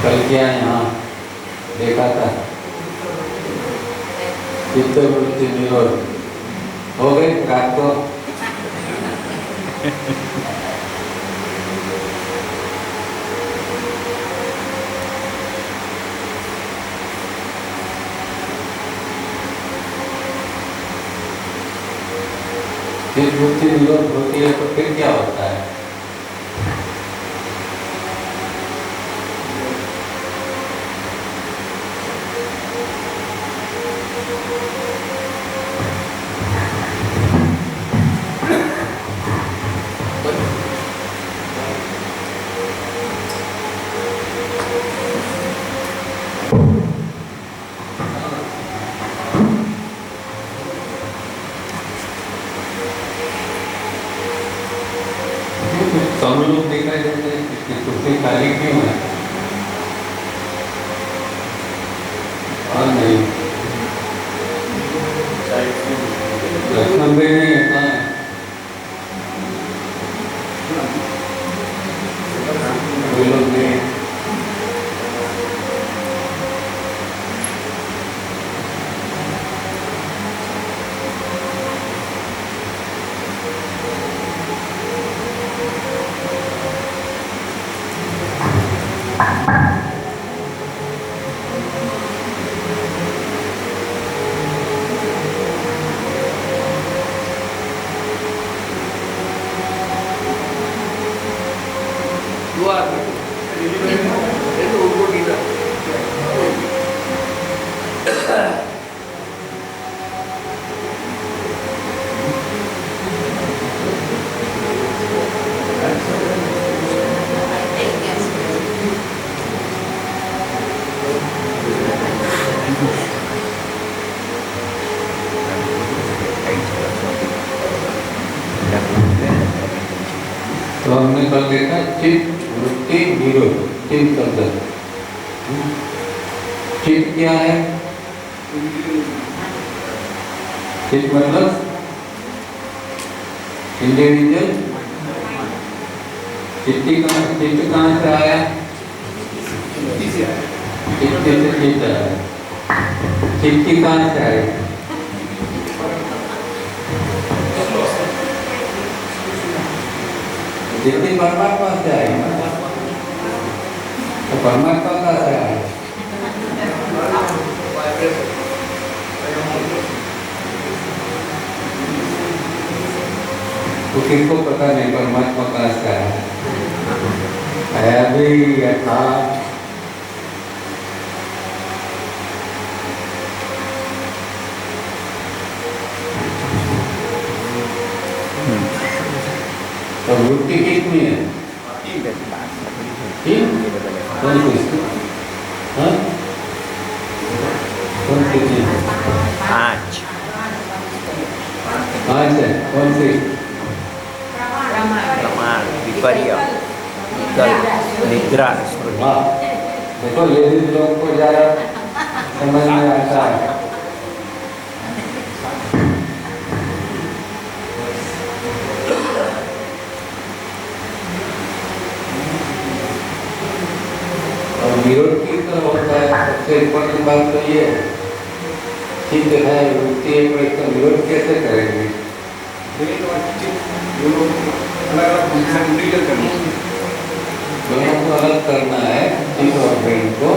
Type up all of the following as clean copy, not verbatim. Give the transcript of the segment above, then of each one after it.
कल क्या यहाँ देखा था, चित्तवृत्ति निरोध हो गई रात को। चित्तवृत्ति निरोध होती है तो फिर क्या होता है? सब लोग दिखाई देते हैं, इसकी कुर्सी खाली क्यों है? और नहीं लक्ष्मण भाई नहीं है, कहाँ है? कोई लोग नहीं है। तो हमने कल देखा चित्त वृत्ति निरोध, चित्त शब्द। चित्त क्या है? चित्त मतलब इंडिविजुअल। चित्त कहाँ से आया? चित्त से चित्त आया। चित्त कहाँ से आया? चित्त परमात्मा से आएगा, तो परमात्मा कहाँ से आएगा? तो किसको पता नहीं परमात्मा कहाँ से आया भी यथा। तो वृत्ति कितनी है? कौन सी? हाँ? कौन सी चीज? पाँच है। कौन सी? प्रमाण, विपर्य, विकल्प, निद्रा, स्मृति। हाँ, देखो लेडीज लोग को ज़्यादा समझ में आता है। और निरोध किस तरह होता है? सबसे इम्पोर्टेंट बात तो ये है, चित्त है, वृत्ति है, तो इसका निरोध कैसे करेंगे? दोनों को अलग करना है, चित्त और ब्रेन को।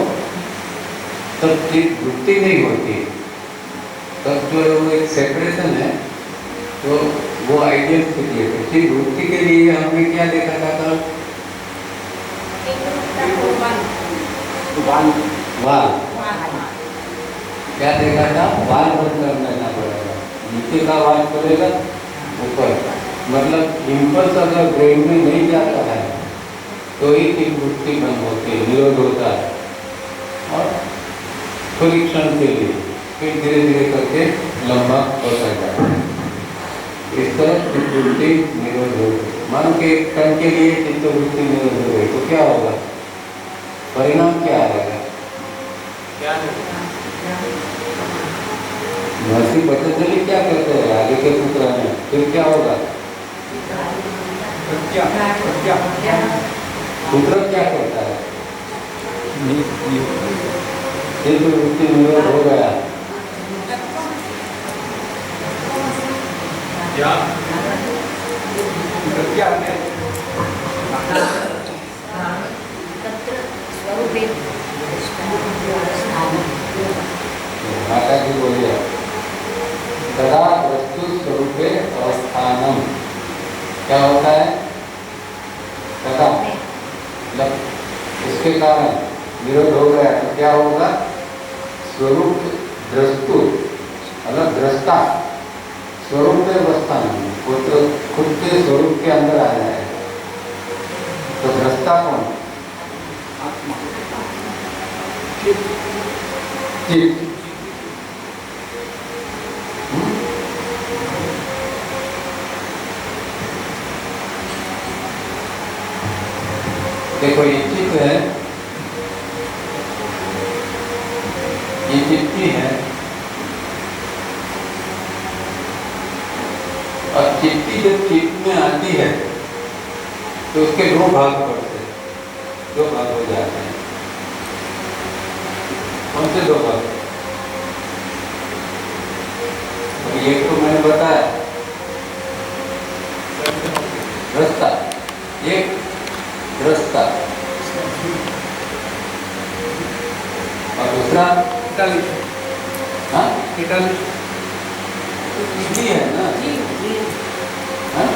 तब चित्त वृत्ति नहीं होती, तब जो है वो एक सेपरेशन है, तो वो आइडियल स्थिति है। तो चित्त वृत्ति के लिए हमने क्या देखा था कल? वाल। क्या देखा था? वाल बंद करना पड़ेगा, नीचे का वाल करेगा ऊपर, मतलब इम्पल्स अगर ब्रेन में नहीं जाता है तो ही चित्त वृत्ति बंद होती है, निरोध होता है। और थोड़ी क्षण के लिए फिर धीरे धीरे करके लंबा होता जाता है। इस तरह चित्त वृत्ति निरोध हो गई। मान के एक क्षण के लिए चित्त वृत्ति निरोध हो गई तो क्या होगा? परिणाम क्या आएगा? महर्षि पतंजलि क्या कहते हैं आगे के सूत्र में? फिर क्या होगा? सूत्र क्या कहता है? चित्त वृत्ति निरोध हो गया। माता जी बोलिए, तदा वस्तु स्वरूपे अवस्थानम क्या होता है? तदा मतलब इसके कारण निरोध हो गया तो क्या होगा? स्वरूप द्रष्टु मतलब दृष्टा स्वरूप अवस्थान, वो तो खुद के स्वरूप के अंदर आ जाएगा। तो दृष्टा कौन? चित्त। देखो ये चित्त है, ये चित्ती है और चित्ती जब चित्त में आती है तो उसके दो भाग पड़ते हैं, दो भाग हो जाते हैं। कौन से दो भाग? एक तो मैंने बताया दृष्टा, एक दृष्टा और दूसरा हाँ जी है ना? हाँ?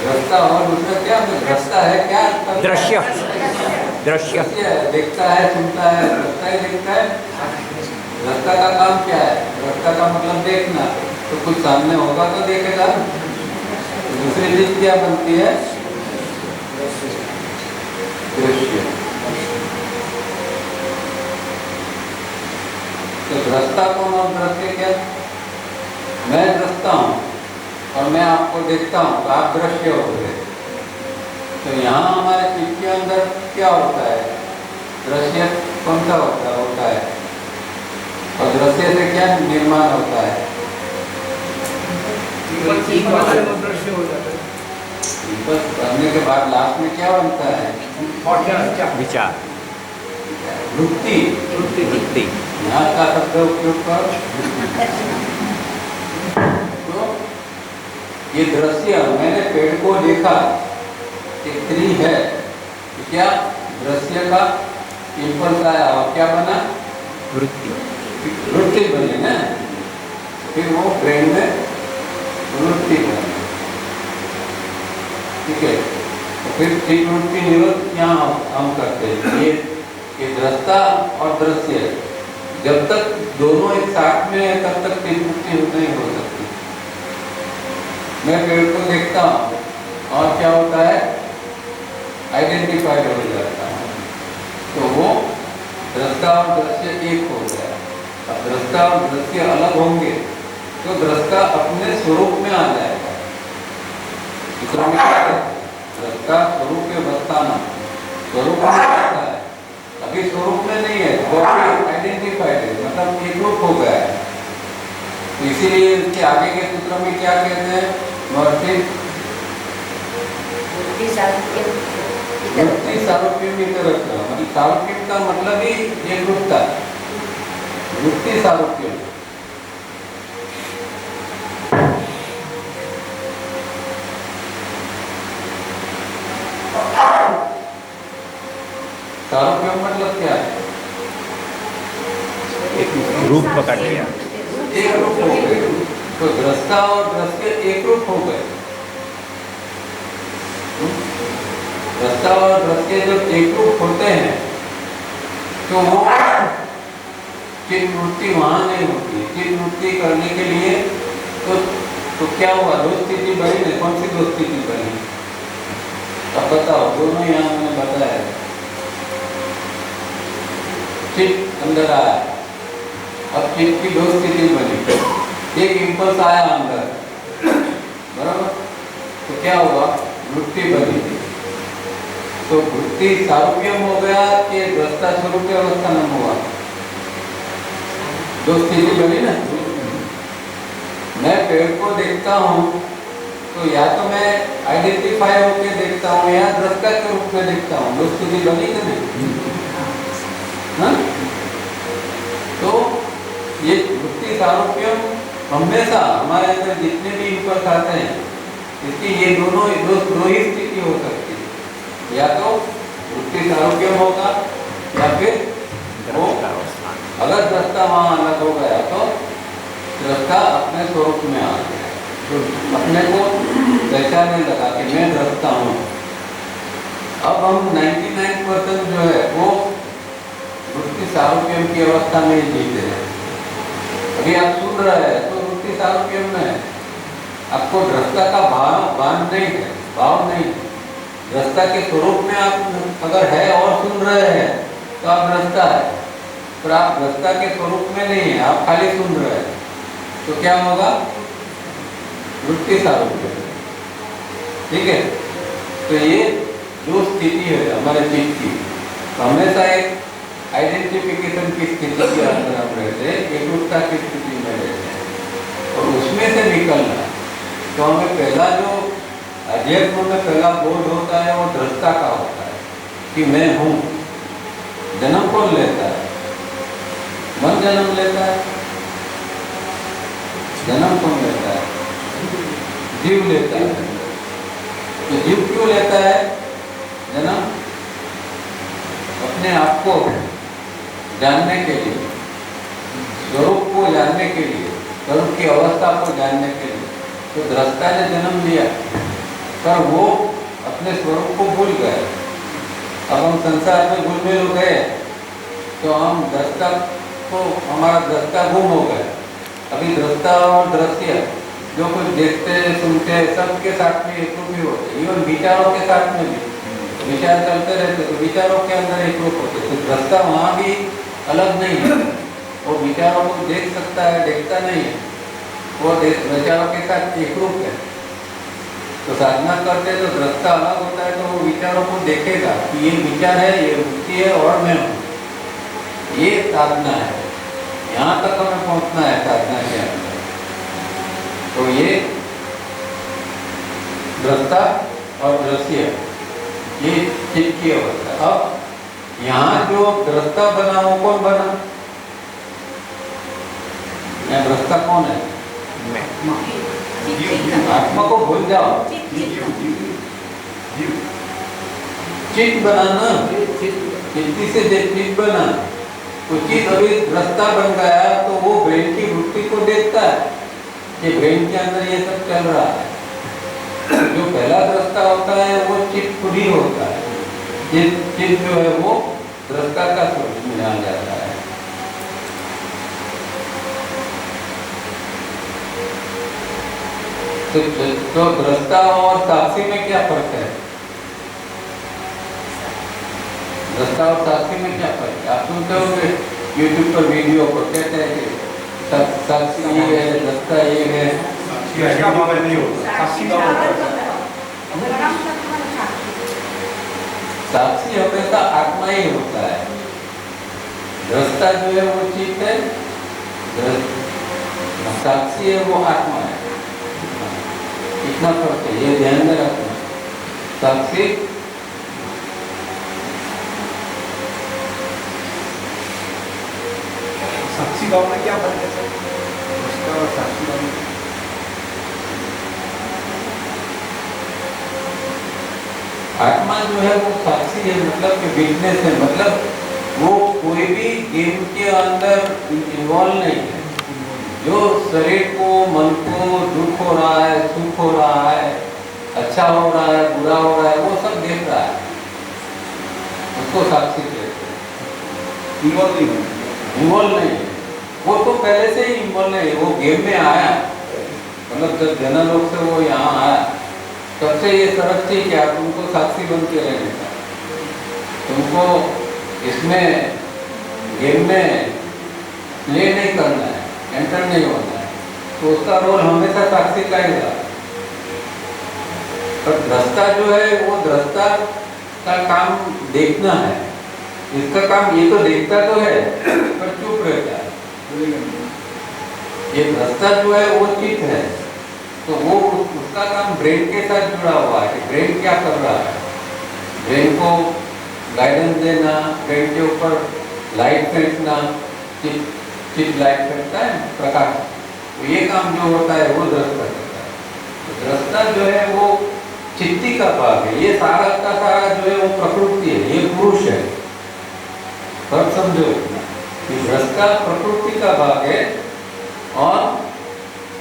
दृष्टा और दूसरा क्या? दृष्टा है क्या? दृश्य। दृश्य देखता है, सुनता है, दृष्टा ही देखता है। दृष्टा का काम क्या है? दृष्टा का मतलब देखना, तो कुछ सामने होगा तो देखेगा। दूसरी चीज क्या बनती है? दृश्य। तो दृष्टा कौन और दृश्य क्या? मैं दृष्टा हूँ और मैं आपको देखता हूँ तो आप दृश्य हो गए। तो यहाँ हमारे चित्त के अंदर क्या होता है? दृश्य कौन सा होता है और दृश्य से क्या निर्माण होता है? दृश्य हो जाता है। बस करने के बाद लास्ट में क्या बनता है? विचार, वृत्ति। वृत्ति। यहाँ का शब्द उपयोग कर। तो ये दृश्य, मैंने पेड़ को देखा, एक ट्री है, तो क्या दृश्य का इम्पल्स आया और क्या बना? वृत्ति। वृत्ति बनी ना, फिर वो ब्रेन में वृत्ति बनी। ठीक है, तो फिर चित्त वृत्ति निरोध यहाँ हम करते हैं। ये दृष्टा और दृश्य जब तक दोनों एक साथ में है तब तक चित्त वृत्ति नहीं हो सकती। मैं पेड़ को देखता हूँ और क्या होता है? आइडेंटिफाइड हो जाता है, तो वो दृष्टा और दृश्य एक हो गया। अब दृष्टा और दृश्य अलग होंगे तो दृष्टा अपने स्वरूप में आ जाएगा। दृष्टा स्वरूप के बस्ताना, स्वरूप में आता है, अभी स्वरूप में नहीं है, वो आइडेंटिफाइड है, मतलब एक रूप हो गया है। तो इसीलिए इसके आगे के सूत्र में क्या कहते हैं? वृत्ति सारूप्यम इतरत्र, मतलब सारूप्यम का मतलब ही एक रूपता। वृत्ति सारूप्यम सारूप्यम मतलब क्या है? एक रूप पकड़ लिया, एक रूप हो गए। तो दृष्टा और दृश्य एक रूप हो गए। दृष्टा और दृश्य जब एक रूप होते हैं तो वो चित्त वृत्ति वहां नहीं होती। चित्त वृत्ति करने के लिए तो क्या हुआ? दो स्थिति बनी नहीं। कौन सी दो स्थिति बनी? अब बताओ, दोनों यहाँ मैंने बताया। चित्त अंदर आया, अब चित्त की दो स्थिति बनी। एक इम्पल्स आया अंदर, बराबर, तो क्या हुआ? वृत्ति बनी। तो वृत्ति सारूप्यम हो गया कि दृष्टा स्वरूप अवस्था न हुआ? दो स्थिति बनी ना। मैं पेड़ को देखता हूँ तो या तो मैं आइडेंटिफाई होके देखता हूँ या दृष्टा के रूप में देखता हूँ, दो स्थिति बनी कि नहीं? हाँ? तो ये वृत्ति सारूप्यम हमेशा हमारे अंदर जितने भी इम्पल्स आते हैं, इसकी ये दो ही स्थिति हो सकती है, या तो वृत्ति सारूप्यम होगा या फिर वो दृष्टावस्थान। अगर दृष्टा वहाँ अलग हो गया तो दृष्टा अपने स्वरूप में आ गया, तो अपने को पहचानने लगा कि मैं दृष्टा हूँ। अब हम 99% जो है वो वृत्ति सारूप्यम की अवस्था में ही जीते हैं। अभी आप सुन रहे हैं तो वृत्ति सारूप्यम में है, आपको दृष्टा का भान नहीं है, भाव नहीं है। दृष्टा के स्वरूप में आप अगर है और सुन रहे हैं तो आप दृष्टा है, पर आप दृष्टा के स्वरूप में नहीं है, आप खाली सुन रहे हैं, तो क्या होगा? वृत्ति सारूप्य। ठीक है, तो ये जो स्थिति है हमारे चित्त की, तो हमेशा एक आइडेंटिफिकेशन की स्थिति के अंदर हम रहते हैं, एकरूपता की स्थिति में रहते हैं, और उसमें से निकलना। तो हमें पहला जो अध्यात्म में पहला बोध होता है वो दृष्टा का होता है कि मैं हूँ। जन्म कौन लेता है? मन जन्म लेता है। जन्म कौन लेता है? जीव लेता है। तो जीव क्यों लेता है जन्म? अपने आप को जानने के लिए, स्वरूप को जानने के लिए, स्वरूप की अवस्था को जानने के लिए। तो दृष्टा ने जन्म लिया, पर वो अपने स्वरूप को भूल गए। अब हम संसार में घुल-मिल हो गए, तो हम दृष्टा को, हमारा दृष्टा गुम हो गया। अभी दृष्टा और दृश्य जो कुछ देखते सुनते सबके साथ में एक रूप ही होते, इवन विचारों के साथ में भी विचार चलते रहते, तो विचारों के अंदर एक रूप होते। तो दृष्टा वहाँ भी अलग नहीं है, वो विचारों को देख सकता है, देखता नहीं है, वो विचारों के साथ एक रूप है। तो साधना करते तो दृष्टा अलग होता है, तो वो विचारों को देखेगा कि ये विचार है, ये वृत्ति है और मैं हूँ। ये साधना है, यहाँ तक हमें पहुँचना है साधना के अंदर। तो ये दृष्टा और दृश्य, ये चित्त की अवस्था। अब यहाँ जो दृष्टा बना वो कौन बना? यहाँ दृष्टा कौन है? मैं। आत्मा को भूल जाओ, चित्त बनाना, चित्ती से चित्त बना। तो चित्त अभी दृष्टा बन गया तो वो ब्रेन की वृत्ति को देखता है कि ब्रेन के अंदर ये सब चल रहा है। जो पहला दृष्टा होता है वो चित्त खुद ही होता है। चित्त जो है वो दृष्टा का स्वरूप में आ जाता है। तो दृष्टा और साक्षी में क्या फर्क है? दृष्टा और साक्षी में क्या फर्क है? आप सुनते होंगे YouTube पर वीडियो पर कहते हैं कि साक्षी ये है, दृष्टा ये है। इसका भाव नहीं होता, साक्षी का होता है। साक्षी हमेशा आत्मा ही होता है। दृष्टा जो है वो चित्त है, साक्षी है वो आत्मा है। इतना फर्क है, ये ध्यान में रखना। साक्षी साक्षी भाव में क्या फर्क है सर? उसका और साक्षी भाव में आत्मा जो है वो साक्षी है, मतलब कि विटनेस है, मतलब वो कोई भी गेम के अंदर इन्वॉल्व नहीं है। जो शरीर को, मन को दुख हो रहा है, सुख हो रहा है, अच्छा हो रहा है, बुरा हो रहा है, वो सब देख रहा है, उसको साक्षी कहते हैं। इन्वॉल्व नहीं है। इन्वॉल्व नहीं है, वो तो पहले से ही इन्वॉल्व नहीं है। वो गेम में आया, मतलब जब जनलोक से वो यहाँ आया तब से ये शर्त थी कि आप तुमको साक्षी बन के रहने का, तुमको इसमें गेम में प्ले नहीं करना है, एंटर नहीं होना है। तो उसका रोल हमेशा साक्षी का ही रहा। पर दृष्टा जो है वो दृष्टा का काम देखना है। इसका काम ये तो देखता तो है पर चुप रहता है। ये दृष्टा जो है वो चित्त है, तो वो उसका काम ब्रेन के साथ जुड़ा हुआ है कि ब्रेन क्या कर रहा है, ब्रेन को गाइडेंस देना, ब्रेन के ऊपर लाइट फेंकना, चिप लाइट फेंकता है प्रकाश, तो ये काम जो होता है वो दृष्टा करता है। तो दृष्टा जो है वो चित्ती का भाग है, ये सारा का सारा जो है वो प्रकृति है, ये पुरुष है। पर समझो कि दृष्टा प्रकृति का भाग है और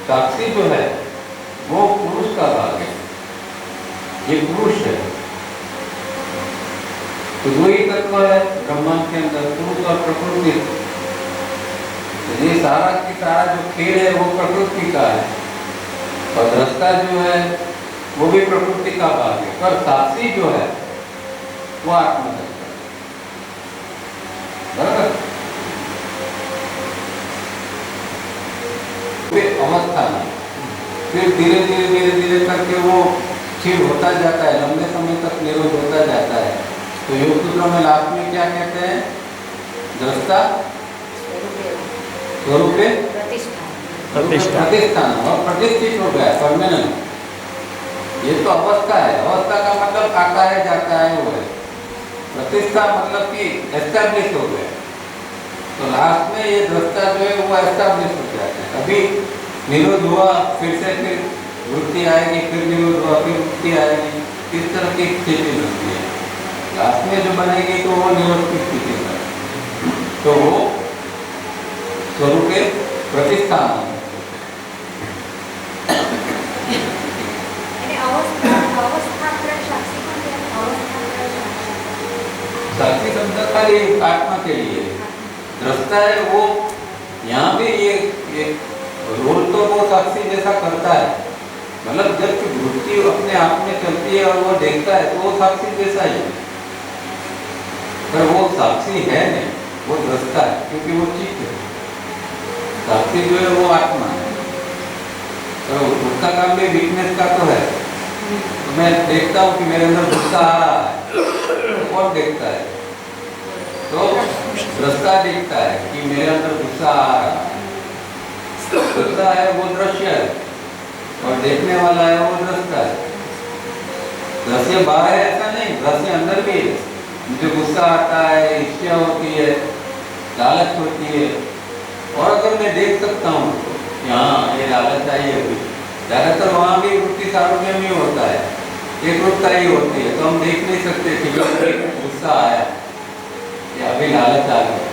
साक्षी जो है वो पुरुष का भाग है, ये पुरुष है। तो वही तत्व है ब्रह्मांड के अंदर, पुरुष और प्रकृति। तो ये सारा की सारा जो खेल है वो प्रकृति का है और दृष्टा जो है वो भी प्रकृति का भाग है, पर साक्षी जो है वो आत्मतत्व है। बराबर? फिर अवस्था में फिर धीरे धीरे धीरे धीरे करके वो क्षीण होता जाता है, लंबे समय तक निरोध होता जाता है। तो योग सूत्रों में लास्ट में क्या कहते हैं? दृष्टा स्वरूपे प्रतिष्ठान और प्रतिष्ठित हो गया, परमानेंट। ये तो अवस्था है, अवस्था का मतलब आता है जाता है वो है। प्रतिष्ठा मतलब कि एस्टैब्लिश हो गया। तो लास्ट में ये दृष्टा जो है वो एस्टैब्लिश हो जाता है। अभी निरोध हुआ, फिर से फिर वृत्ति आएगी, फिर निरोध हुआ, फिर वृत्ति आएगी, इस तरह की स्थिति बनती है। लास्ट में जो बनेगी तो वो निरोध की स्थिति है, तो वो स्वरूप प्रतिष्ठान। साक्षी शब्द खाली आत्मा के लिए, दृष्टा है वो यहाँ भी ये रोल तो वो साक्षी जैसा करता है, मतलब जब वृत्ति अपने आप में चलती है और वो देखता है तो वो साक्षी जैसा ही है, पर वो साक्षी है नहीं, वो दृष्टा है क्योंकि वो चीज है। साक्षी जो है वो आत्मा है, तो उसका काम भी वीकनेस का तो है। तो मैं देखता हूँ कि मेरे अंदर गुस्सा आ रहा है, तो कौन देखता है? तो दृष्टा देखता है कि मेरे अंदर गुस्सा आ रहा है। दृष्टा है वो दृश्य है और देखने वाला है वो दृष्टा है। दृश्य बाहर है ऐसा नहीं, दृश्य अंदर भी है। मुझे गुस्सा आता है, इच्छा होती है, लालच होती है, और अगर मैं देख सकता हूँ कि हाँ ये लालच आई है, अभी ज़्यादातर वहाँ भी वृत्ति सारूप्य में होता है, एक रूपता ही होती है, तो हम देख नहीं सकते कि गुस्सा आया या अभी लालच आ गया,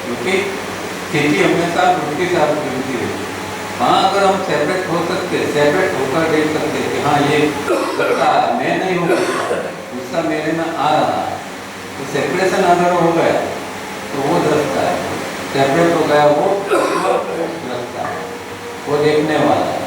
क्योंकि स्थिति हमेशा वृत्ति सारूप्य में रहती है। वहाँ अगर हम सेपरेट हो सकते, सेपरेट होकर देख सकते कि हाँ ये गुस्सा मैं नहीं हूँ, गुस्सा मेरे में आ रहा है, तो सेपरेशन अगर हो गया तो वो दृष्टा है। सेपरेट हो गया वो दृष्टा है, वो देखने वाला है।